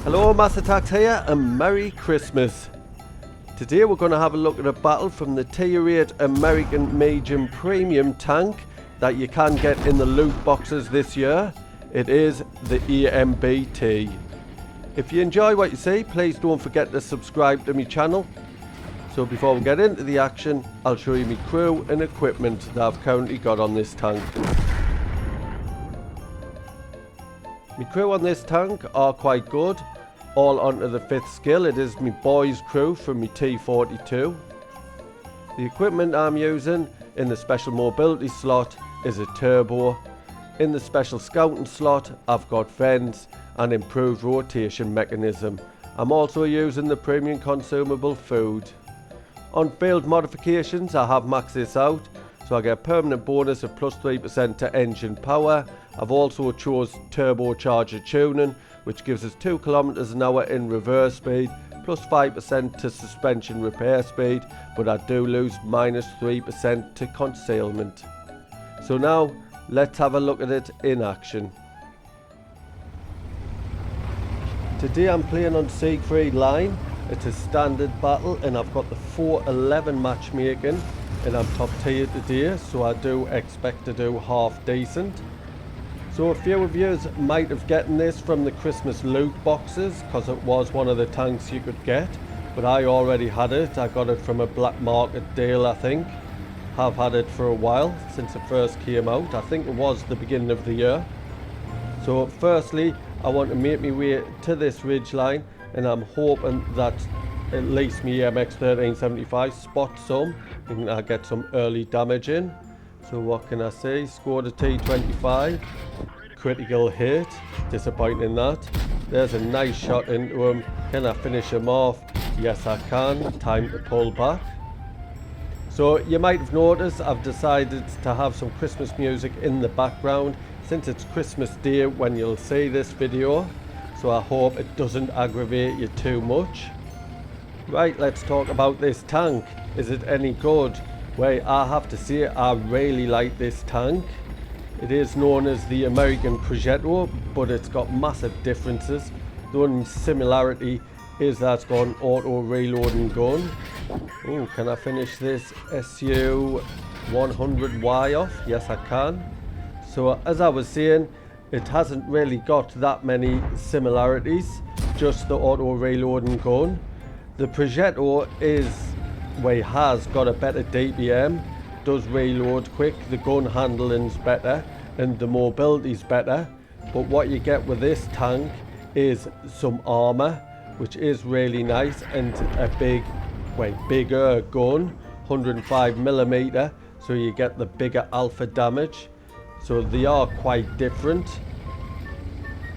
Hello, Master Tax here, and Merry Christmas. Today we're going to have a look at a battle from the Tier 8 American Medium Premium tank that you can get in the loot boxes this year. It is the AMBT. If you enjoy what you see, please don't forget to subscribe to my channel. So before we get into the action, I'll show you my crew and equipment that I've currently got on this tank. My crew on this tank are quite good, all onto the 5th skill. It is my boys crew from my T42. The equipment I'm using in the special mobility slot is a turbo. In the special scouting slot I've got vents and improved rotation mechanism. I'm also using the premium consumable food. On field modifications I have maxed this out, so I get a permanent bonus of plus 3% to engine power. I've also chose turbocharger tuning, which gives us 2 kilometers an hour in reverse speed, plus 5% to suspension repair speed, but I do lose minus 3% to concealment. So now, let's have a look at it in action. Today I'm playing on Siegfried line. It's a standard battle and I've got the 4-11 matchmaking and I'm top tier today, so I do expect to do half decent. So a few of you might have gotten this from the Christmas loot boxes because it was one of the tanks you could get, but I already had it. I got it from a black market deal, I think. Have had it for a while, since it first came out. I think it was the beginning of the year. So firstly, I want to make my way to this ridge line and I'm hoping that at least my MX 1375 spots some and I get some early damage in. So what can I say? Scored a T25, critical hit, disappointing that. There's a nice shot into him. Can I finish him off? Yes I can. Time to pull back. So you might have noticed I've decided to have some Christmas music in the background since it's Christmas Day when you'll see this video. So I hope it doesn't aggravate you too much. Right, let's talk about this tank. Is it any good? Well, I have to say I really like this tank. It is known as the American Progetto, but it's got massive differences. The only similarity is that it's got an auto reloading gun. Oh, can I finish this SU 100Y off? Yes I can. So as I was saying, it hasn't really got that many similarities, just the auto reloading gun. The Progetto has got a better DPM, does reload quick, the gun handling's better and the mobility's better, but what you get with this tank is some armor, which is really nice, and a bigger gun, 105mm, so you get the bigger alpha damage. So they are quite different,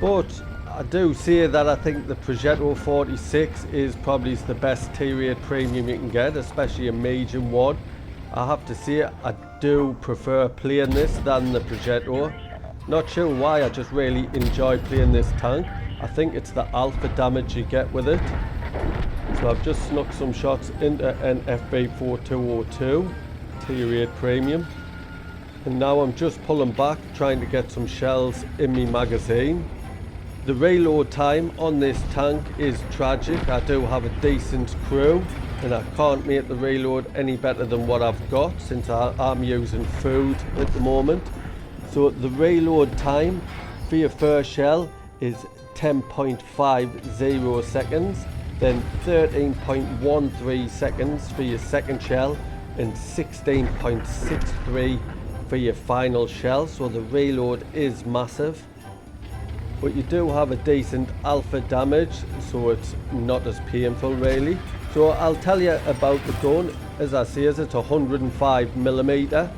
but I do say that I think the Progetto 46 is probably the best Tier 8 premium you can get, especially a medium one. I have to say I do prefer playing this than the Progetto. Not sure why, I just really enjoy playing this tank. I think it's the alpha damage you get with it. So I've just snuck some shots into an FB4202 Tier 8 premium. And now I'm just pulling back, trying to get some shells in my magazine. The reload time on this tank is tragic. I do have a decent crew and I can't make the reload any better than what I've got since I'm using food at the moment. So the reload time for your first shell is 10.50 seconds, then 13.13 seconds for your second shell and 16.63 for your final shell. So the reload is massive. But you do have a decent alpha damage, so it's not as painful really. So I'll tell you about the gun. As I say, it's 105mm.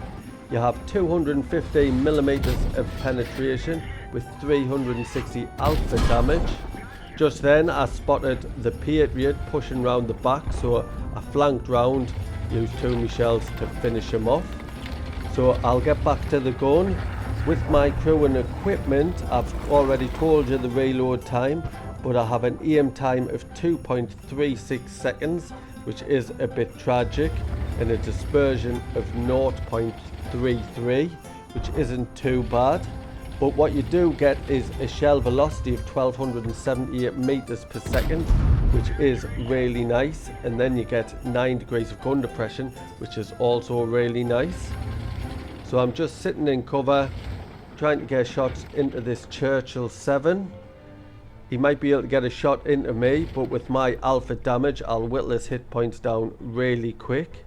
You have 215mm of penetration with 360 alpha damage. Just then I spotted the Patriot pushing round the back, so I flanked round, used 2 of my shells to finish him off. So I'll get back to the gun. With my crew and equipment, I've already told you the reload time, but I have an aim time of 2.36 seconds, which is a bit tragic, and a dispersion of 0.33, which isn't too bad. But what you do get is a shell velocity of 1278 meters per second, which is really nice. And then you get 9 degrees of gun depression, which is also really nice. So I'm just sitting in cover, trying to get shots into this Churchill 7. He might be able to get a shot into me, but with my alpha damage, I'll whittle his hit points down really quick.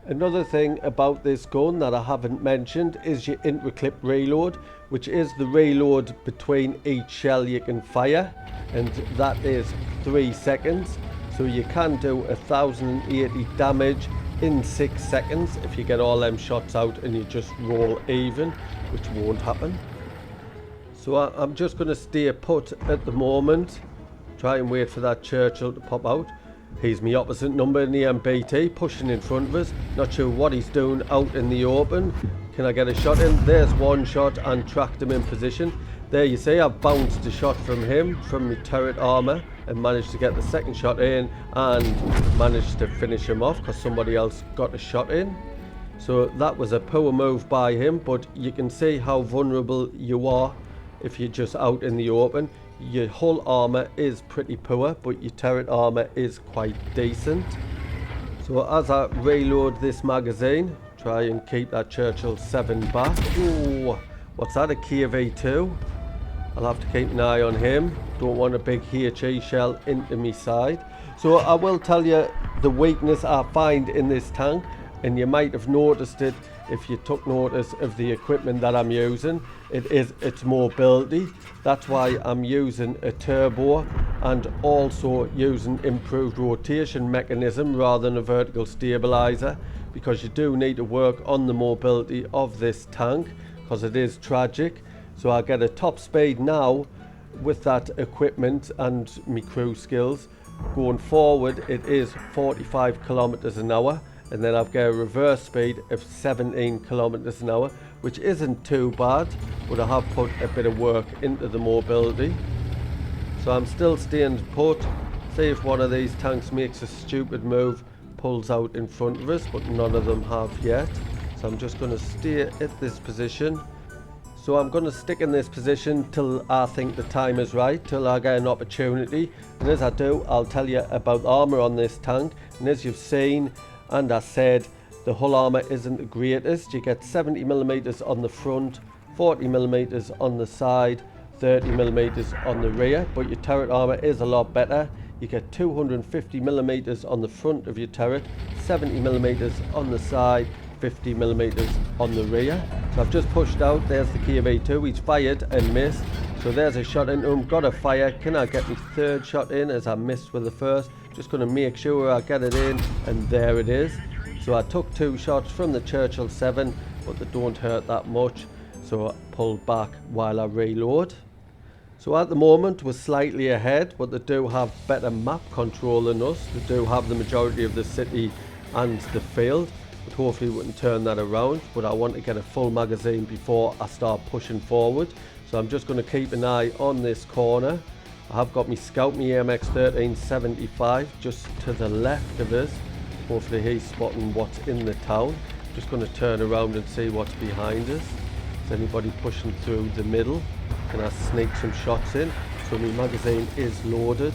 Another thing about this gun that I haven't mentioned is your intra-clip reload, which is the reload between each shell you can fire, and that is 3 seconds. So you can do 1080 damage in 6 seconds if you get all them shots out and you just roll even, which won't happen. So I'm just going to stay put at the moment, try and wait for that Churchill to pop out. He's my opposite number in the AMBT, pushing in front of us. Not sure what he's doing out in the open. Can I get a shot in? There's one shot and tracked him in position. There you see, I've bounced a shot from him, from my turret armour, and managed to get the second shot in and managed to finish him off because somebody else got a shot in. So that was a poor move by him, but you can see how vulnerable you are if you're just out in the open. Your hull armour is pretty poor, but your turret armour is quite decent. So as I reload this magazine, try and keep that Churchill 7 back. Ooh, what's that, a KV2? I'll have to keep an eye on him. Don't want a big HE shell into me side. So I will tell you the weakness I find in this tank, and you might have noticed it if you took notice of the equipment that I'm using. It is its mobility. That's why I'm using a turbo and also using improved rotation mechanism rather than a vertical stabilizer, because you do need to work on the mobility of this tank because it is tragic. So I get a top speed now with that equipment and my crew skills. Going forward it is 45 kilometers an hour, and then I've got a reverse speed of 17 kilometers an hour, which isn't too bad, but I have put a bit of work into the mobility. So I'm still staying put. See if one of these tanks makes a stupid move, pulls out in front of us, but none of them have yet. So I'm just going to stay at this position. So I'm going to stick in this position till I think the time is right, till I get an opportunity. And as I do, I'll tell you about the armour on this tank. And as you've seen, and I said, the hull armour isn't the greatest. You get 70mm on the front, 40mm on the side, 30mm on the rear, but your turret armour is a lot better. You get 250mm on the front of your turret, 70mm on the side, 50mm on the rear. So I've just pushed out, there's the KV2, he's fired and missed. So there's a shot into him, got a fire. Can I get my third shot in as I missed with the first? Just going to make sure I get it in, and there it is. So I took 2 shots from the Churchill 7, but they don't hurt that much. So I pulled back while I reload. So at the moment we're slightly ahead, but they do have better map control than us. They do have the majority of the city and the field, but hopefully we can turn that around. But I want to get a full magazine before I start pushing forward. So I'm just going to keep an eye on this corner. I have got my scout, my AMX 1375, just to the left of us. Hopefully he's spotting what's in the town. Just going to turn around and see what's behind us. Is anybody pushing through the middle? Can I sneak some shots in? So my magazine is loaded.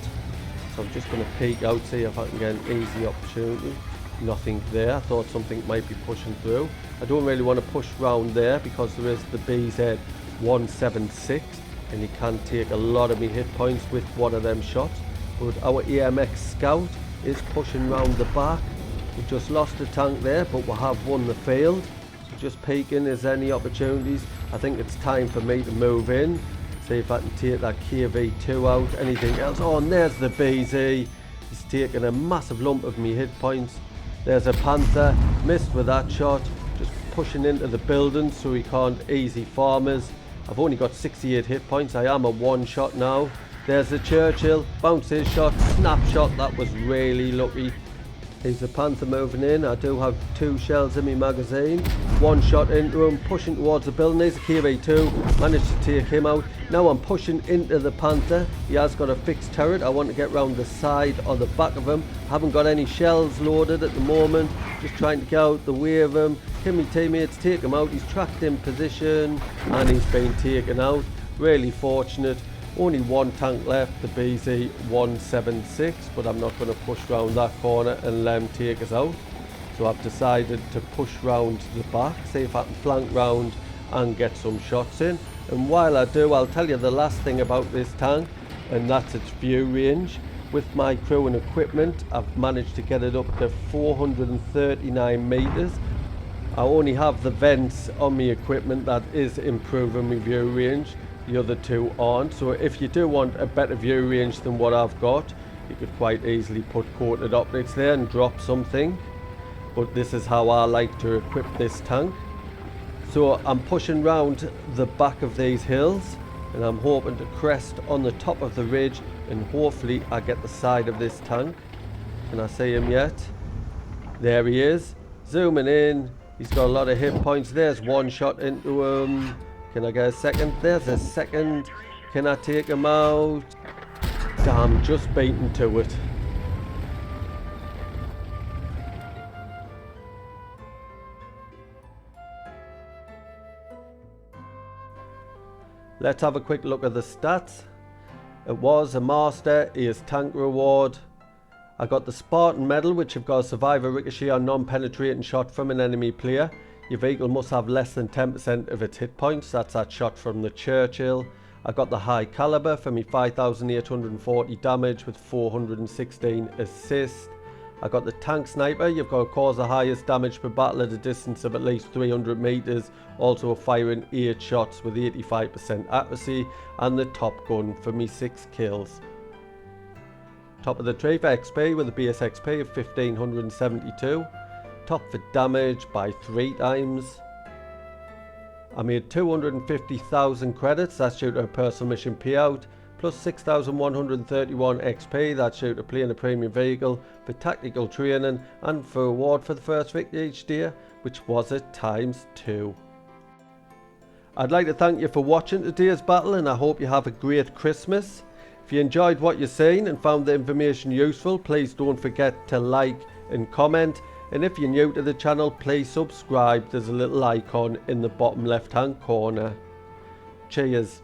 So I'm just going to peek out, see if I can get an easy opportunity. Nothing there. I thought something might be pushing through. I don't really want to push round there because there is the BZ 176. And you can take a lot of me hit points with one of them shots. But our AMX scout is pushing round the back. We've just lost a tank there, but we have won the field. So just peeking, is there any opportunities? I think it's time for me to move in. See if I can take that KV2 out. Anything else? Oh, and there's the BZ. He's taking a massive lump of me hit points. There's a Panther, missed with that shot. Just pushing into the building so he can't easy farm us. I've only got 68 hit points. I am a one shot now. There's the Churchill, bounce his shot, snapshot. That was really lucky. Here's the Panther moving in. I do have 2 shells in my magazine. One shot into him, pushing towards the building. There's a KV2, managed to take him out. Now I'm pushing into the Panther. He has got a fixed turret. I want to get round the side or the back of him. I haven't got any shells loaded at the moment. Just trying to get out the way of him. Can my teammates take him out? He's tracked in position and he's been taken out. Really fortunate. Only one tank left, the BZ 176, but I'm not going to push round that corner and let him take us out. So I've decided to push round the back, see if I can flank round and get some shots in. And while I do, I'll tell you the last thing about this tank, and that's its view range. With my crew and equipment, I've managed to get it up to 439 meters. I only have the vents on my equipment that is improving my view range. The other two aren't. So if you do want a better view range than what I've got, you could quite easily put coated optics there and drop something. But this is how I like to equip this tank. So I'm pushing round the back of these hills and I'm hoping to crest on the top of the ridge, and hopefully I get the side of this tank. Can I see him yet? There he is, zooming in. He's got a lot of hit points. There's one shot into him. Can I get a second? There's a second. Can I take him out? Damn, just beaten to it. Let's have a quick look at the stats. It was a master, here's tank reward. I got the Spartan medal, which have got a survivor ricochet on non-penetrating shot from an enemy player. Your vehicle must have less than 10% of its hit points. That's that shot from the Churchill. I got the high caliber for me 5,840 damage with 416 assist. I got the tank sniper. You've got to cause the highest damage per battle at a distance of at least 300 meters. Also firing 8 shots with 85% accuracy. And the top gun for me 6 kills. Top of the tree for XP with a base XP of 1572. Top for damage by 3 times. I made 250,000 credits, that's due to a personal mission payout, plus 6,131 XP, that's due to playing a premium vehicle, for tactical training, and for reward for the first victory each day, which was at ×2. I'd like to thank you for watching today's battle, and I hope you have a great Christmas. If you enjoyed what you've seen and found the information useful, please don't forget to like and comment. And if you're new to the channel, please subscribe. There's a little icon in the bottom left hand corner. Cheers.